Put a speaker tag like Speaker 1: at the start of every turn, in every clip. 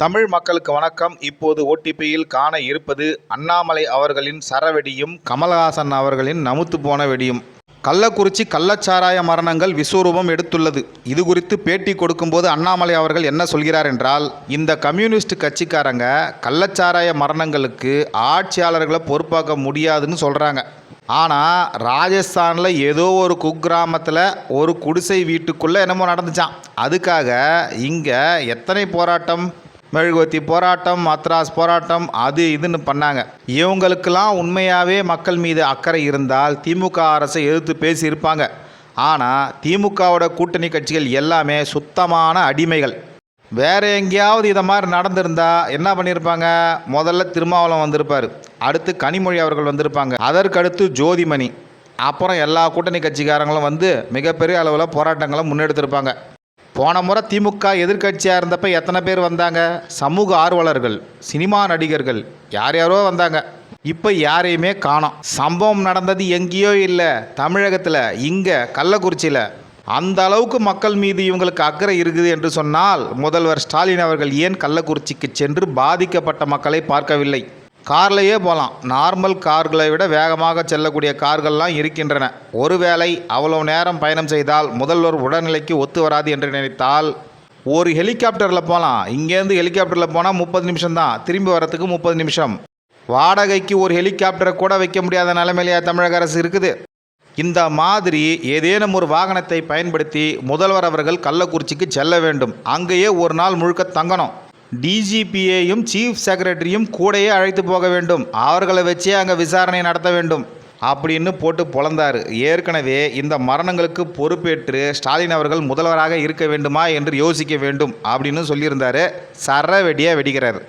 Speaker 1: தமிழ் மக்களுக்கு வணக்கம். இப்போது ஓடிபியில் காண இருப்பது அண்ணாமலை அவர்களின் சரவெடியும் கமல்ஹாசன் அவர்களின் நமுத்து போன வெடியும். கள்ளக்குறிச்சி கள்ளச்சாராய மரணங்கள் விஸ்வரூபம் எடுத்துள்ளது. இது குறித்து பேட்டி கொடுக்கும்போது அண்ணாமலை அவர்கள் என்ன சொல்கிறார் என்றால், இந்த கம்யூனிஸ்ட் கட்சிக்காரங்க கள்ளச்சாராய மரணங்களுக்கு ஆட்சியாளர்களை பொறுப்பாக்க முடியாதுன்னு சொல்கிறாங்க. ஆனால் ராஜஸ்தானில் ஏதோ ஒரு குக்கிராமத்தில் ஒரு குடிசை வீட்டுக்குள்ளே என்னமோ நடந்துச்சான். அதுக்காக இங்கே எத்தனை போராட்டம், மெழுகுவத்தி போராட்டம், மத்ராஸ் போராட்டம், அது இதுன்னு பண்ணாங்க. இவங்களுக்கெல்லாம் உண்மையாகவே மக்கள் மீது அக்கறை இருந்தால் திமுக அரசை எதிர்த்து பேசியிருப்பாங்க. ஆனால் திமுகவோட கூட்டணி கட்சிகள் எல்லாமே சுத்தமான அடிமைகள். வேறு எங்கேயாவது இதை மாதிரி நடந்திருந்தா என்ன பண்ணியிருப்பாங்க? முதல்ல திருமாவளவன் வந்திருப்பார், அடுத்து கனிமொழி அவர்கள் வந்திருப்பாங்க, அதற்கடுத்து ஜோதிமணி, அப்புறம் எல்லா கூட்டணி கட்சிக்காரங்களும் வந்து மிகப்பெரிய அளவில் போராட்டங்களை முன்னெடுத்திருப்பாங்க. போன முறை திமுக எதிர்கட்சியாக இருந்தப்போ எத்தனை பேர் வந்தாங்க? சமூக ஆர்வலர்கள், சினிமா நடிகர்கள், யார் யாரோ வந்தாங்க. இப்போ யாரையுமே காணோம். சம்பவம் நடந்தது எங்கேயோ இல்லை, தமிழகத்தில், இங்கே கள்ளக்குறிச்சியில். அந்த அளவுக்கு மக்கள் மீது இவங்களுக்கு அக்கறை இருக்குது என்று சொன்னால் முதல்வர் ஸ்டாலின் அவர்கள் ஏன் கள்ளக்குறிச்சிக்கு சென்று பாதிக்கப்பட்ட மக்களை பார்க்கவில்லை? கார்லேயே போகலாம். நார்மல் கார்களை விட வேகமாக செல்லக்கூடிய கார்கள்லாம் இருக்கின்றன. ஒருவேளை அவ்வளோ நேரம் பயணம் செய்தால் முதல்வர் உடல்நிலைக்கு ஒத்து வராது என்று நினைத்தால் ஒரு ஹெலிகாப்டரில் போகலாம். இங்கேருந்து ஹெலிகாப்டரில் போனால் 30 நிமிஷம் தான், திரும்பி வரத்துக்கு 30 நிமிஷம். வாடகைக்கு ஒரு ஹெலிகாப்டரை கூட வைக்க முடியாத நிலைமையிலேயே தமிழக அரசு இருக்குது. இந்த மாதிரி ஏதேனும் ஒரு வாகனத்தை பயன்படுத்தி முதல்வர் அவர்கள் கள்ளக்குறிச்சிக்கு செல்ல வேண்டும். அங்கேயே ஒரு நாள் முழுக்க தங்கணும். டிஜிபியையும் சீஃப் செக்ரட்டரியும் கூடையே அழைத்து போக வேண்டும். அவர்களை வச்சே அங்கே விசாரணை நடத்த வேண்டும் அப்படின்னு போட்டு பொழந்தார். ஏற்கனவே இந்த மரணங்களுக்கு பொறுப்பேற்று ஸ்டாலின் அவர்கள் முதல்வராக இருக்க வேண்டுமா என்று யோசிக்க வேண்டும் அப்படின்னு சொல்லியிருந்தார். சரவெடியாக வெடிக்கிறார்.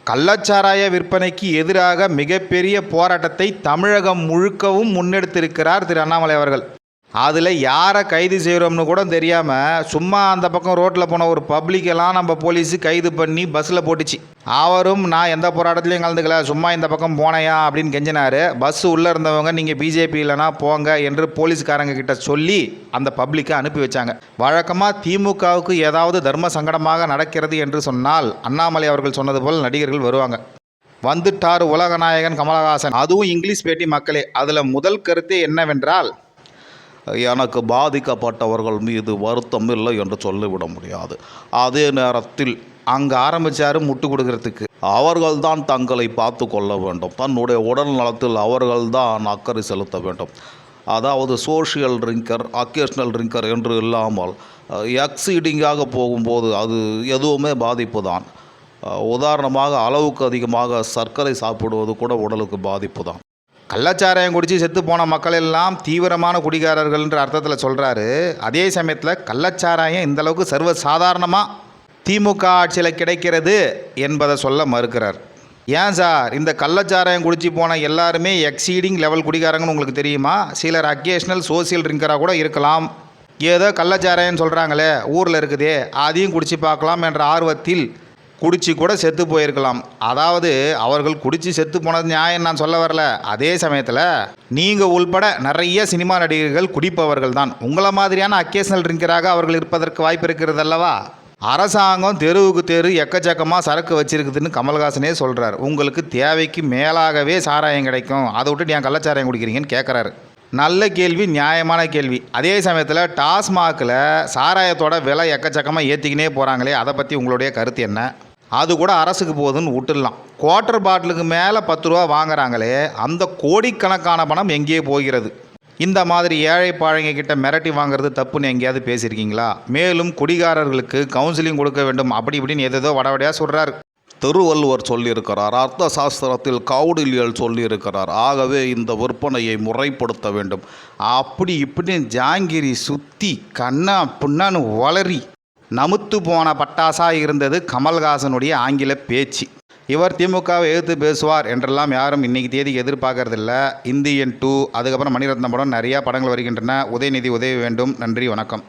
Speaker 1: கள்ளச்சாராய விற்பனைக்கு எதிராக மிகப்பெரிய போராட்டத்தை தமிழகம் முழுக்கவும் முன்னெடுத்திருக்கிறார் திரு அண்ணாமலை அவர்கள். அதில் யாரை கைது செய்கிறோம்னு கூட தெரியாமல் சும்மா அந்த பக்கம் ரோட்டில் போன ஒரு பப்ளிக்கெல்லாம் நம்ம போலீஸு கைது பண்ணி பஸ்ஸில் போட்டுச்சு. அவரும் நான் எந்த போராட்டத்துலையும் கலந்துக்கல, சும்மா இந்த பக்கம் போனையா அப்படின்னு கெஞ்சினார். பஸ்ஸு உள்ளே இருந்தவங்க நீங்கள் பிஜேபி இல்லைனா போங்க என்று போலீஸ்காரங்க கிட்ட சொல்லி அந்த பப்ளிக்கை அனுப்பி வச்சாங்க. வழக்கமாக திமுகவுக்கு ஏதாவது தர்ம சங்கடமாக நடக்கிறது என்று சொன்னால் அண்ணாமலை அவர்கள் சொன்னது போல் நடிகர்கள் வருவாங்க. வந்துட்டார் உலகநாயகன் கமல்ஹாசன், அதுவும் இங்கிலீஷ் பேட்டி மக்களே. அதில் முதல் கருத்து என்னவென்றால்,
Speaker 2: எனக்கு பாதிக்கப்பட்டவர்கள் மீது வருத்தம் இல்லை என்று சொல்லிவிட முடியாது. அதே நேரத்தில்
Speaker 1: அங்கே ஆரம்பித்தார் முட்டு கொடுக்கறதுக்கு.
Speaker 2: அவர்கள்தான் தங்களை பார்த்து கொள்ள வேண்டும், தன்னுடைய உடல் நலத்தில் அவர்கள்தான் அக்கறை செலுத்த வேண்டும். அதாவது சோஷியல் ட்ரிங்கர், அக்கேஷ்னல் ட்ரிங்கர் என்று இல்லாமல் எக்ஸீடிங்காக போகும்போது அது எதுவுமே பாதிப்பு தான். உதாரணமாக அளவுக்கு அதிகமாக சர்க்கரை சாப்பிடுவது கூட உடலுக்கு பாதிப்பு தான்.
Speaker 1: கள்ளச்சாராயம் குடித்து செத்து போன மக்கள் எல்லாம் தீவிரமான குடிகாரர்கள்ன்ற அர்த்தத்தில் சொல்கிறாரு. அதே சமயத்தில் கள்ளச்சாராயம் இந்தளவுக்கு சர்வ சாதாரணமாக திமுக ஆட்சியில் கிடைக்கிறது என்பதை சொல்ல மறுக்கிறார். ஏன் சார், இந்த கள்ளச்சாராயம் குடிச்சு போன எல்லாருமே எக்ஸீடிங் லெவல் குடிகாரங்கன்னு உங்களுக்கு தெரியுமா? சிலர் அக்கேஷ்னல் சோசியல் ட்ரிங்கராக கூட இருக்கலாம். ஏதோ கள்ளச்சாராயம்னு சொல்கிறாங்களே ஊரில் இருக்குதே, அதையும் குடிச்சு பார்க்கலாம் என்ற ஆர்வத்தில் குடிச்சு கூட செத்து போயிருக்கலாம். அதாவது அவர்கள் குடித்து செத்து போனது நியாயம் நான் சொல்ல வரல. அதே சமயத்தில் நீங்கள் உள்பட நிறைய சினிமா நடிகர்கள் குடிப்பவர்கள் தான். உங்களை மாதிரியான அக்கேஷனல் ட்ரிங்கராக அவர்கள் இருப்பதற்கு வாய்ப்பு இருக்கிறது அல்லவா? அரசாங்கம் தெருவுக்கு தெரு எக்கச்சக்கமாக சரக்கு வச்சிருக்குதுன்னு கமல்ஹாசனே சொல்கிறார். உங்களுக்கு தேவைக்கு மேலாகவே சாராயம் கிடைக்கும், அதை விட்டு ஏன் கள்ளச்சாராயம் குடிக்கிறீங்கன்னு கேட்குறாரு. நல்ல கேள்வி, நியாயமான கேள்வி. அதே சமயத்தில் டாஸ்மாகில் சாராயத்தோட விலை எக்கச்சக்கமாக ஏற்றிக்கினே போகிறாங்களே, அதை பற்றி உங்களுடைய கருத்து என்ன? அது கூட அரசுக்கு போகுதுன்னு விட்டுடலாம். குவார்ட்டர் பாட்டிலுக்கு மேலே 10 ரூபா வாங்குறாங்களே, அந்த கோடிக்கணக்கான பணம் எங்கேயே போகிறது? இந்த மாதிரி ஏழை பாழைங்க கிட்ட மிரட்டி வாங்குறது தப்புன்னு எங்கேயாவது பேசியிருக்கீங்களா? மேலும் குடிகாரர்களுக்கு கவுன்சிலிங் கொடுக்க வேண்டும் அப்படி இப்படின்னு எதோ வடவடையாக சொல்கிறார்.
Speaker 2: திருவள்ளுவர் சொல்லியிருக்கிறார், அர்த்த சாஸ்திரத்தில் கௌடில்யர் சொல்லியிருக்கிறார். ஆகவே இந்த விற்பனையை முறைப்படுத்த வேண்டும்
Speaker 1: அப்படி இப்படின்னு ஜாங்கிரி சுற்றி கண்ணா புண்ணான்னு வளரி நமுத்து போன பட்டாசாக இருந்தது கமல்ஹாசனுடைய ஆங்கில பேச்சு. இவர் திமுகவை எதிர்த்து பேசுவார் என்றெல்லாம் யாரும் இன்றைக்கி தேதிக்கு எதிர்பார்க்கறதில்ல. இந்தியன் 2, அதுக்கப்புறம் மணிரத்னம் படம், நிறையா படங்கள் வருகின்றன. உதயநிதி உதவி வேண்டும். நன்றி, வணக்கம்.